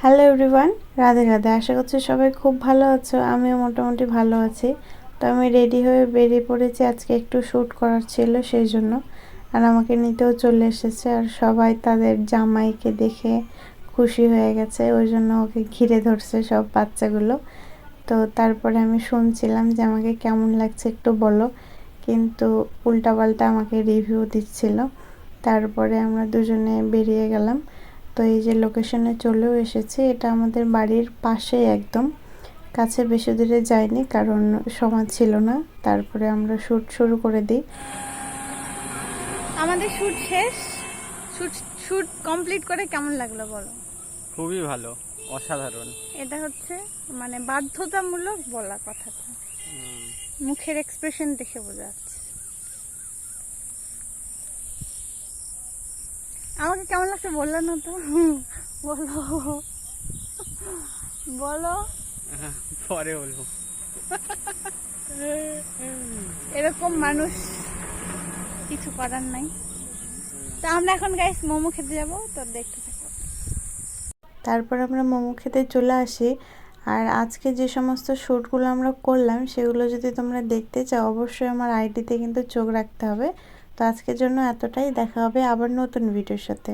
Hello everyone, Radhe Radhe. আশা করছি সবাই খুব ভালো আছো। আমিও মোটামুটি ভালো আছি। তো আমি রেডি হয়ে বেরিয়ে পড়েছি, আজকে একটু শ্যুট করার ছিল সেই জন্য। আর আমাকে নিতেও চলে এসেছে, আর সবাই তাদের জামাইকে দেখে খুশি হয়ে গেছে, ওই জন্য ওকে ঘিরে ধরছে সব বাচ্চাগুলো। তো তারপরে আমি শুনছিলাম যে আমাকে কেমন লাগছে একটু বলো, কিন্তু উল্টাপাল্টা আমাকে রিভিউ দিচ্ছিল। তারপরে আমরা দুজনে বেরিয়ে গেলাম। তো এই যে লোকেশনে চলেও এসেছি, এটা আমাদের বাড়ির পাশেই, একদম কাছে, বেশি দূরে যাইনি কারণ সময় ছিল না। তারপরে আমরা শ্যুট শুরু করে দিই। আমাদের শ্যুট শেষ। শ্যুট কমপ্লিট করে কেমন লাগলো বলো? খুবই ভালো, অসাধারণ। এটা হচ্ছে মানে বাধ্যতামূলক বলা কথাটা, মুখের এক্সপ্রেশন দেখে বোঝা যাচ্ছে। আমাকে কেমন লাগছে বললো না তো? বলো বলো। পরে বলবো। এরকম মানুষ, কিছু করার নাই। তো আমরা এখন গাইস মোমো খেতে যাবো, তো দেখতে থাকো। তারপর আমরা মোমো খেতে চলে আসি। আর আজকে যে সমস্ত শ্যুটগুলো আমরা করলাম সেগুলো যদি তোমরা দেখতে চাও, অবশ্যই আমার আইডিতে কিন্তু চোখ রাখতে হবে। তো আজকের জন্য এতটাই, দেখা হবে আবার নতুন ভিডিওর সাথে।